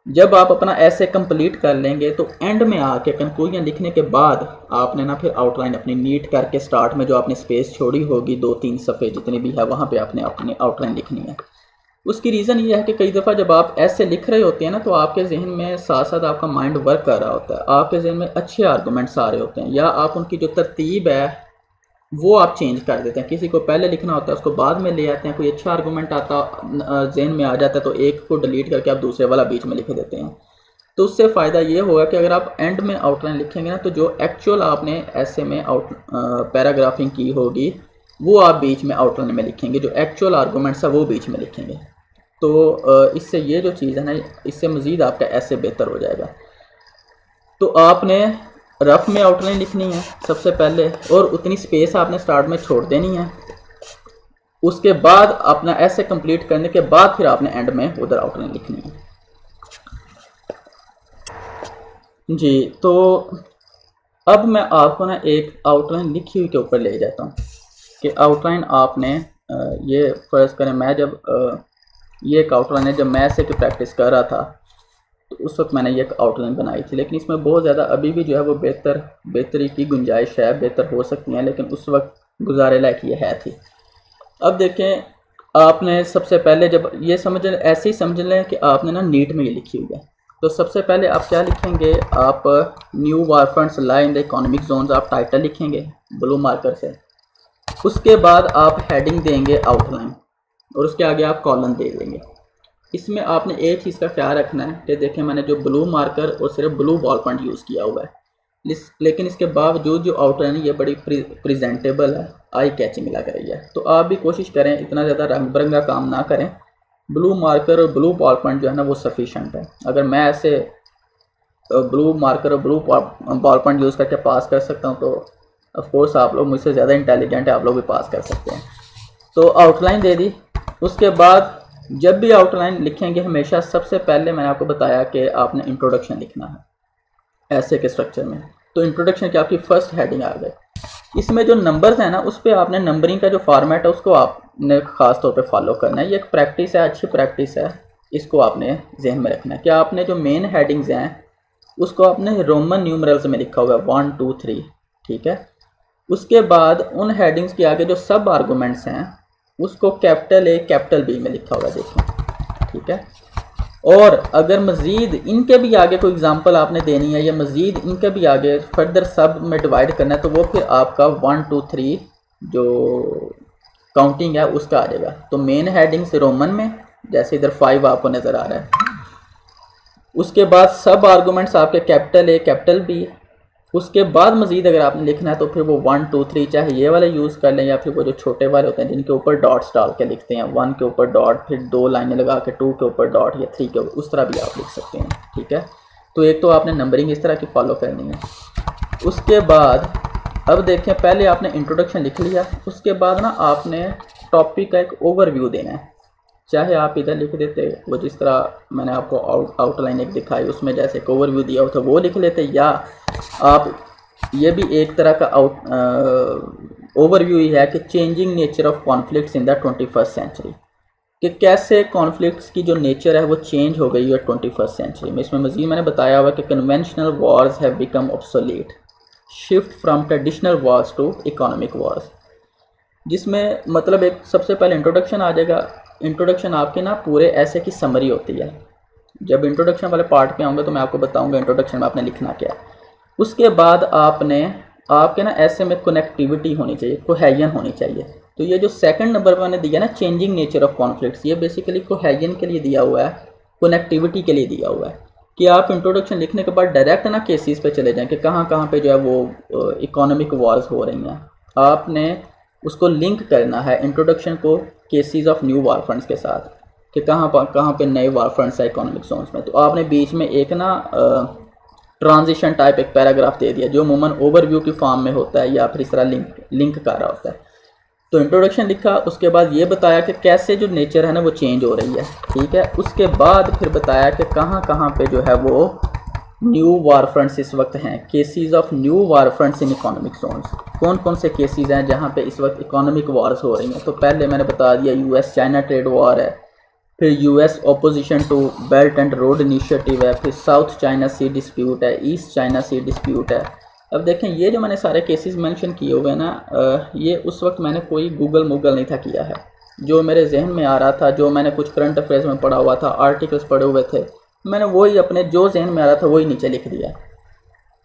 [SPEAKER 1] जब आप अपना ऐसे कंप्लीट कर लेंगे तो एंड में आके कंक्लूजन लिखने के बाद आपने ना फिर आउटलाइन अपनी नीट करके स्टार्ट में जो आपने स्पेस छोड़ी होगी 2-3 सफ़े जितनी भी है वहाँ पे आपने अपनी आउटलाइन लिखनी है। उसकी रीज़न ये है कि कई दफ़ा जब आप ऐसे लिख रहे होते हैं ना तो आपके जहन में साथ साथ आपका माइंड वर्क कर रहा होता है, आपके जहन में अच्छे आर्गूमेंट्स आ रहे होते हैं, या आप उनकी जो तरतीब है वो आप चेंज कर देते हैं। किसी को पहले लिखना होता है उसको बाद में ले आते हैं, कोई अच्छा आर्गूमेंट आता जहन में आ जाता है तो एक को डिलीट करके आप दूसरे वाला बीच में लिख देते हैं। तो उससे फ़ायदा ये होगा कि अगर आप एंड में आउटलाइन लिखेंगे ना तो जो एक्चुअल आपने ऐसे में पैराग्राफिंग की होगी वो आप बीच में आउटलाइन में लिखेंगे, जो एक्चुअल आर्गूमेंट्स है वो बीच में लिखेंगे। तो इससे ये जो चीज़ है ना इससे मज़ीद आपका ऐसे बेहतर हो जाएगा। तो आपने रफ़ में आउटलाइन लिखनी है सबसे पहले और उतनी स्पेस आपने स्टार्ट में छोड़ देनी है। उसके बाद अपना ऐसे कंप्लीट करने के बाद फिर आपने एंड में उधर आउटलाइन लिखनी है जी। तो अब मैं आपको ना एक आउटलाइन लिखी हुई के ऊपर ले जाता हूँ कि आउटलाइन आपने ये फ़र्ज़ करें मैं जब ये एक आउटलाइन है, जब मैं ऐसे की प्रैक्टिस कर रहा था तो उस वक्त मैंने ये एक आउटलाइन बनाई थी, लेकिन इसमें बहुत ज़्यादा अभी भी जो है वो बेहतरी की गुंजाइश है, बेहतर हो सकती है, लेकिन उस वक्त गुजारे लायक ये है थी। अब देखें, आपने सबसे पहले जब ये समझ ऐसे ही समझ लें कि आपने ना नीट में ये लिखी हुई है, तो सबसे पहले आप क्या लिखेंगे, आप new वारफ्रंट्स lie in the economic zones, आप टाइटल लिखेंगे ब्लू मार्कर से। उसके बाद आप हेडिंग देंगे आउटलाइन और उसके आगे आप कॉलम दे देंगे। इसमें आपने एक चीज़ का ख्याल रखना है कि देखें मैंने जो ब्लू मार्कर और सिर्फ ब्लू बॉल पॉइंट यूज़ किया हुआ है, लेकिन इसके बावजूद जो आउटलाइन ये बड़ी प्रेजेंटेबल है, आई कैचिंग लग रही है। तो आप भी कोशिश करें इतना ज़्यादा रंग बिरंगा काम ना करें, ब्लू मार्कर और ब्लू बॉल पॉइंट जो है ना वो सफिशेंट है। अगर मैं ऐसे ब्लू मार्कर और ब्लू बॉल पॉइंट यूज़ करके पास कर सकता हूँ तो ऑफ कोर्स आप लोग मुझसे ज़्यादा इंटेलिजेंट है, आप लोग भी पास कर सकते हैं। तो आउटलाइन दे दी। उसके बाद जब भी आउटलाइन लिखेंगे हमेशा सबसे पहले मैंने आपको बताया कि आपने इंट्रोडक्शन लिखना है ऐसे के स्ट्रक्चर में। तो इंट्रोडक्शन की आपकी फर्स्ट हेडिंग आ गई। इसमें जो नंबर्स हैं ना उस पर आपने नंबरिंग का जो फॉर्मेट है उसको आपने ख़ास तौर पे फॉलो करना है। ये एक प्रैक्टिस है, अच्छी प्रैक्टिस है, इसको आपने जहन में रखना है कि आपने जो मेन हेडिंग्स हैं उसको आपने रोमन न्यूमरल्स में लिखा हुआ है 1 2 3, ठीक है। उसके बाद उन हेडिंग्स के आगे जो सब आर्गूमेंट्स हैं उसको कैपिटल ए कैपिटल बी में लिखा हुआ है, देखें, ठीक है। और अगर मज़ीद इनके भी आगे कोई एग्जांपल आपने देनी है या मज़ीद इनके भी आगे फर्दर सब में डिवाइड करना है तो वो फिर आपका 1 2 3 जो काउंटिंग है उसका आ जाएगा। तो मेन हेडिंग से रोमन में, जैसे इधर 5 आपको नज़र आ रहा है। उसके बाद सब आर्गूमेंट्स आपके कैपिटल ए कैपिटल बी। उसके बाद मज़ीद अगर आपने लिखना है तो फिर वो 1 2 3 चाहे ये वाले यूज़ कर लें या फिर वो जो छोटे वाले होते हैं जिनके ऊपर डॉट्स डाल के लिखते हैं, 1 के ऊपर डॉट, फिर 2 लाइनें लगा के 2 के ऊपर डॉट या 3 के ऊपर, उस तरह भी आप लिख सकते हैं, ठीक है। तो एक तो आपने नंबरिंग इस तरह की फॉलो करनी है। उसके बाद अब देखें, पहले आपने इंट्रोडक्शन लिख लिया, उसके बाद ना आपने टॉपिक का एक ओवरव्यू देना है। चाहे आप इधर लिख देते वो जिस तरह मैंने आपको आउटलाइन एक दिखाई उसमें जैसे एक ओवरव्यू दिया हो तो वो लिख लेते, या आप ये भी एक तरह का ओवरव्यू ही है कि changing nature of conflicts in the 21st century, कि कैसे कॉन्फ्लिक्ट्स की जो नेचर है वो चेंज हो गई है 21st सेंचुरी में। इसमें मज़ीद मैंने बताया हुआ कि conventional wars have become obsolete, shift from traditional wars to economic wars, जिसमें मतलब एक सबसे पहले इंट्रोडक्शन आ जाएगा। इंट्रोडक्शन आपके ना पूरे ऐसे की समरी होती है। जब इंट्रोडक्शन वाले पार्ट पे आऊँगा तो मैं आपको बताऊँगा इंट्रोडक्शन में आपने लिखना क्या है। उसके बाद आपके ना ऐसे में कनेक्टिविटी होनी चाहिए, कोहेजन होनी चाहिए। तो ये जो सेकंड नंबर पर मैंने दिया ना चेंजिंग नेचर ऑफ कॉन्फ्लिक्ट्स, ये बेसिकली कोहेजन के लिए दिया हुआ है, कनेक्टिविटी के लिए दिया हुआ है कि आप इंट्रोडक्शन लिखने के बाद डायरेक्ट ना केसेस पे चले जाएं कि कहाँ कहाँ पे जो है वो इकोनॉमिक वॉर्स हो रही हैं। आपने उसको लिंक करना है इंट्रोडक्शन को cases of new war funds के साथ कि कहाँ पे नए वार फंड्स है इकोनॉमिक जोन्स में। तो आपने बीच में एक ना ट्रांजिशन टाइप एक पैराग्राफ दे दिया जो अमूमन ओवरव्यू की फॉर्म में होता है या फिर इस तरह लिंक कर रहा होता है। तो इंट्रोडक्शन लिखा, उसके बाद ये बताया कि कैसे जो नेचर है ना वो चेंज हो रही है, ठीक है। उसके बाद फिर बताया कि कहाँ कहाँ पे जो है वो न्यू वार फ्रंट्स इस वक्त हैं, cases of new war fronts in economic zones, कौन कौन से केसेस हैं जहाँ पे इस वक्त इकोनॉमिक वॉर्स हो रही हैं। तो पहले मैंने बता दिया यूएस चाइना ट्रेड वॉर है, फिर US opposition to belt and road initiative है, फिर साउथ चाइना सी डिस्प्यूट है, ईस्ट चाइना सी डिस्प्यूट है। अब देखें ये जो मैंने सारे केसेस मेंशन किए हुए हैं ना, ये उस वक्त मैंने कोई गूगल नहीं था किया है, जो मेरे जहन में आ रहा था, जो मैंने कुछ करंट अफेयर्स में पढ़ा हुआ था, आर्टिकल्स पढ़े हुए थे, मैंने वही अपने जो जहन में आ रहा था वही नीचे लिख दिया।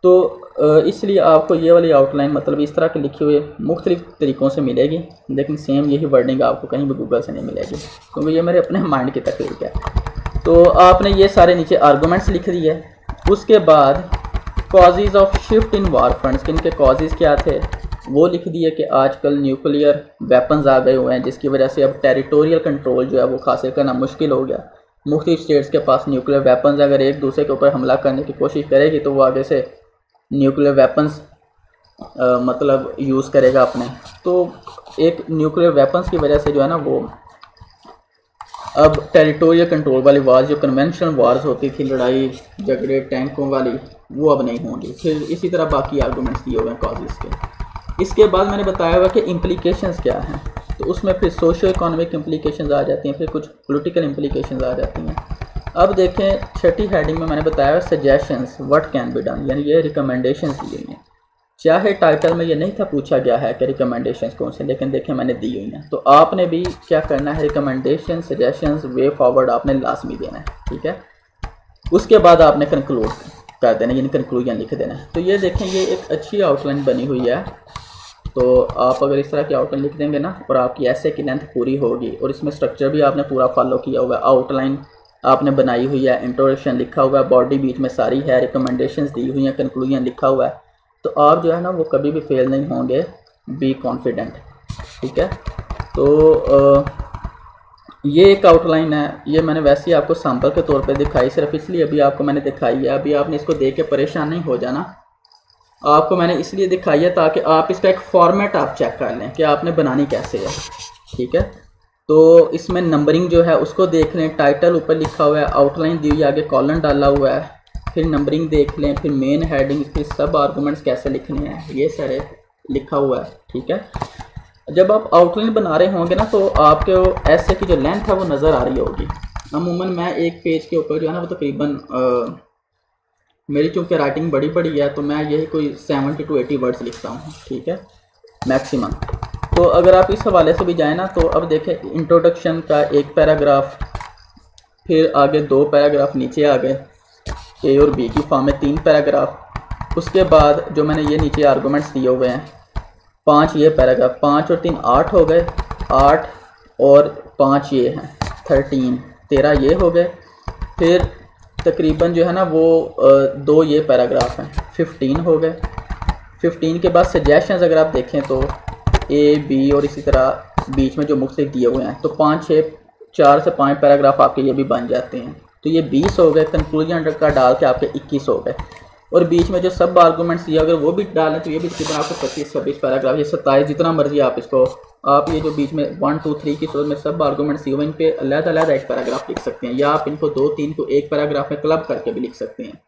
[SPEAKER 1] तो इसलिए आपको ये वाली आउटलाइन मतलब इस तरह की लिखी हुई मुख्तलिफ तरीक़ों से मिलेगी, लेकिन सेम यही वर्डिंग आपको कहीं भी गूगल से नहीं मिलेगी क्योंकि ये मेरे अपने माइंड की तकलीफ है। तो आपने ये सारे नीचे आर्गूमेंट्स लिख दिए। उसके बाद causes of shift in war funds, इनके कॉजेज़ क्या थे वो लिख दिए कि आजकल न्यूक्लियर वेपन्स आ गए हुए हैं जिसकी वजह से अब टेरिटोरियल कंट्रोल जो है वो हासिल करना मुश्किल हो गया। मुख्तलिफ स्टेट्स के पास न्यूक्लियर वेपन्स, अगर एक दूसरे के ऊपर हमला करने की कोशिश करेगी तो वो आगे से न्यूक्लियर वेपन्स मतलब यूज़ करेगा अपने, तो एक न्यूक्लियर वेपन्स की वजह से जो है ना वो अब टेरिटोरियल कंट्रोल वाली वार, जो कन्वेंशनल वार्स होती थी, लड़ाई झगड़े टैंकों वाली, वो अब नहीं होंगी। फिर इसी तरह बाकी आर्गूमेंट्स दिए हुए हैं कॉजेज़ के। इसके बाद मैंने बताया हुआ कि इम्प्लीकेशंस क्या हैं, तो उसमें फिर सोशो इकोनॉमिक इम्प्लीकेशंस आ जाती हैं, फिर कुछ पॉलिटिकल इम्प्लीकेशंस आ जाती हैं। अब देखें छठी हेडिंग में मैंने बताया हुआ suggestions what can be done, यानी ये रिकमेंडेशंस दी हुई हैं। चाहे टाइटल में ये नहीं था पूछा गया है कि रिकमेंडेशंस कौन से, लेकिन देखें मैंने दी हुई हैं। तो आपने भी क्या करना है, रिकमेंडेशन, सजेशंस, वे फॉरवर्ड आपने लाजमी देना है, ठीक है। उसके बाद आपने कंक्लूड कर देना, यानी कंक्लूजन लिख देना है। तो ये देखें ये एक अच्छी आउटलाइन बनी हुई है। तो आप अगर इस तरह की आउटलाइन लिख देंगे ना, और आपकी ऐसे की लेंथ पूरी होगी, और इसमें स्ट्रक्चर भी आपने पूरा फॉलो किया हुआ है। आउटलाइन आपने बनाई हुई है, इंट्रोडक्शन लिखा हुआ है, बॉडी बीच में सारी है, रिकमेंडेशंस दी हुई हैं, कंक्लूजन लिखा हुआ है, तो आप जो है ना वो कभी भी फेल नहीं होंगे। बी कॉन्फिडेंट, ठीक है। तो ये एक आउटलाइन है, ये मैंने वैसे ही आपको सैम्पल के तौर पे दिखाई, सिर्फ इसलिए अभी आपको मैंने दिखाई है। अभी आपने इसको देख के परेशान नहीं हो जाना, आपको मैंने इसलिए दिखाई है ताकि आप इसका एक फॉर्मेट आप चेक कर लें कि आपने बनानी कैसे है, ठीक है। तो इसमें नंबरिंग जो है उसको देख लें, टाइटल ऊपर लिखा हुआ है, आउटलाइन दी हुई, आगे कॉलन डाला हुआ है, फिर नंबरिंग देख लें, फिर मेन हेडिंग, फिर सब आर्गूमेंट्स कैसे लिखने हैं, ये सारे लिखा हुआ है, ठीक है। जब आप आउटलाइन बना रहे होंगे ना, तो आपके ऐसे की जो लेंथ है वो नज़र आ रही होगी। अमूमन मैं एक पेज के ऊपर जो है ना वो तकरीबन मेरी चूँकि राइटिंग बड़ी बड़ी है, तो मैं यही कोई 70 to 80 वर्ड्स लिखता हूँ, ठीक है, मैक्सिमम। तो अगर आप इस हवाले से भी जाएँ ना, तो अब देखें इंट्रोडक्शन का एक पैराग्राफ, फिर आगे 2 पैराग्राफ नीचे आ गए, ए और बी की फॉर्म में 3 पैराग्राफ। उसके बाद जो मैंने ये नीचे आर्गूमेंट्स दिए हुए हैं 5 ये पैराग्राफ, 5 और 3 8 हो गए, 8 और 5 ये हैं 13 ये हो गए। फिर तकरीबन जो है ना वो 2 ये पैराग्राफ हैं 15 हो गए। 15 के बाद सजेशंस अगर आप देखें तो ए बी और इसी तरह बीच में जो मुख्तलिफ दिए हुए हैं, तो 4 से 5 पैराग्राफ आपके ये भी बन जाते हैं, तो ये 20 हो गए। कंक्लूजन का डाल के आपके 21 हो गए, और बीच में जो सब आर्गूमेंट्स दिए अगर वो भी डालें तो ये भी तकरीबन आपको 25-26 पैराग्राफ, ये 27, जितना मर्जी आप इसको, आप ये जो बीच में 1 2 3 की सूरत में सब आर्गूमेंट्स दिए हुए इन पे अलग-अलग एक पैराग्राफ लिख सकते हैं, या आप इनको 2-3 को एक पैराग्राफ में क्लब करके भी लिख सकते हैं।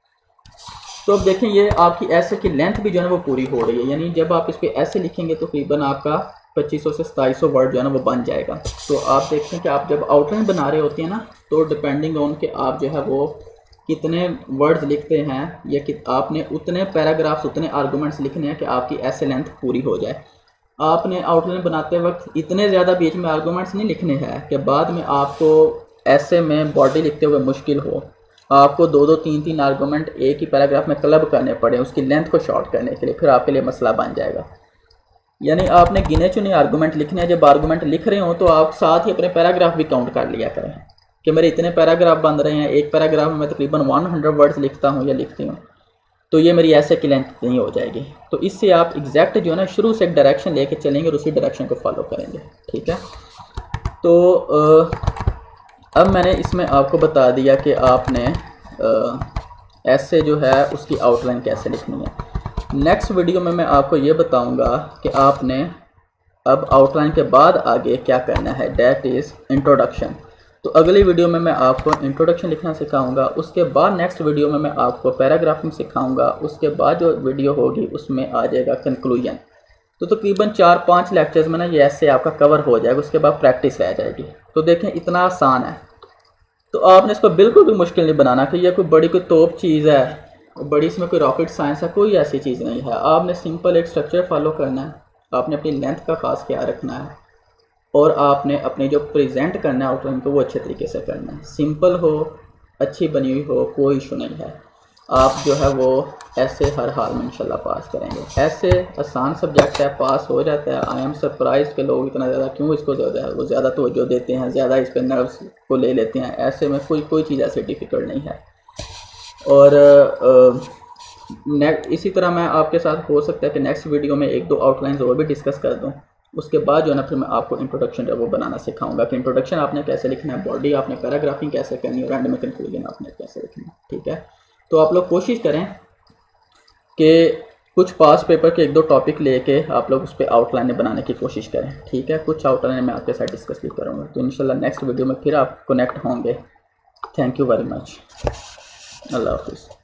[SPEAKER 1] तो अब देखें ये आपकी ऐसे की लेंथ भी जो है ना वो पूरी हो रही है, यानी जब आप इस पर ऐसे लिखेंगे तो तकरीबन आपका 2500 से 2700 वर्ड जो है ना वो बन जाएगा। तो आप देखते हैं कि आप जब आउटलाइन बना रहे होते हैं ना, तो डिपेंडिंग ऑन के आप जो है वो कितने वर्ड्स लिखते हैं, या कि आपने उतने पैराग्राफ्स, उतने आर्गूमेंट्स लिखने हैं कि आपकी ऐसे लेंथ पूरी हो जाए। आपने आउटलाइन बनाते वक्त इतने ज़्यादा बीच में आर्गूमेंट्स नहीं लिखने हैं कि बाद में आपको ऐसे में बॉडी लिखते हुए मुश्किल हो, आपको 2-2 3-3 आर्गूमेंट एक ही पैराग्राफ में क्लब करने पड़े उसकी लेंथ को शॉर्ट करने के लिए, फिर आपके लिए मसला बन जाएगा। यानी आपने गिने चुने आर्गूमेंट लिखने हैं। जब आर्गूमेंट लिख रहे हो तो आप साथ ही अपने पैराग्राफ भी काउंट कर लिया करें कि मेरे इतने पैराग्राफ बन रहे हैं, एक पैराग्राफ में मैं तकरीबन 100 वर्ड्स लिखता हूँ या लिखती हूँ, तो ये मेरी ऐसे की लेंथ नहीं हो जाएगी। तो इससे आप एग्जैक्ट जो है ना शुरू से एक डायरेक्शन लेके चलेंगे और उसी डायरेक्शन को फॉलो करेंगे, ठीक है। तो अब मैंने इसमें आपको बता दिया कि आपने ऐसे जो है उसकी आउटलाइन कैसे लिखनी है। नेक्स्ट वीडियो में मैं आपको ये बताऊंगा कि आपने अब आउटलाइन के बाद आगे क्या करना है, दैट इज़ इंट्रोडक्शन। तो अगली वीडियो में मैं आपको इंट्रोडक्शन लिखना सिखाऊंगा, उसके बाद नेक्स्ट वीडियो में मैं आपको पैराग्राफिंग सिखाऊंगा, उसके बाद जो वीडियो होगी उसमें आ जाएगा कंक्लूजन। तो तकरीबन 4-5 लेक्चर्स में ना ये ऐसे आपका कवर हो जाएगा, उसके बाद प्रैक्टिस रह जाएगी। तो देखें इतना आसान है, तो आपने इसको बिल्कुल भी मुश्किल नहीं बनाना कि यह कोई तोप चीज़ है, बड़ी इसमें कोई रॉकेट साइंस है, कोई ऐसी चीज़ नहीं है। आपने सिंपल एक स्ट्रक्चर फॉलो करना है, आपने अपनी लेंथ का खास ख्याल रखना है, और आपने अपने जो प्रेजेंट करना है आउटलाइन को वो अच्छे तरीके से करना है। सिंपल हो, अच्छी बनी हुई हो, कोई इशू नहीं है। आप जो है वो ऐसे हर हाल में इंशाल्लाह पास करेंगे। ऐसे आसान सब्जेक्ट है, पास हो जाता है। आई एम सरप्राइज के लोग इतना ज़्यादा क्यों इसको ज़्यादा तवज्जो देते हैं, ज़्यादा इस पर नर्व्स को ले लेते हैं। ऐसे में कोई चीज़ ऐसे डिफ़िकल्ट नहीं है। और इसी तरह मैं आपके साथ हो सकता है कि नेक्स्ट वीडियो में 1-2 आउटलाइंस और भी डिस्कस कर दूं। उसके बाद जो है ना फिर मैं आपको इंट्रोडक्शन जो वो बनाना सिखाऊंगा कि इंट्रोडक्शन आपने कैसे लिखना है, बॉडी आपने पैराग्राफिंग कैसे करनी है, और एंड में कंक्लूजन आपने कैसे लिखना है, ठीक है। तो आप लोग कोशिश करें कि कुछ पास पेपर के 1-2 टॉपिक लेके आप लोग उस पर आउटलाइन बनाने की कोशिश करें, ठीक है। कुछ आउटलाइन मैं आपके साथ डिस्कस भी करूँगा, तो इंशाल्लाह नेक्स्ट वीडियो में फिर आप कनेक्ट होंगे। Thank you very much. अल्लाह हाफिज़।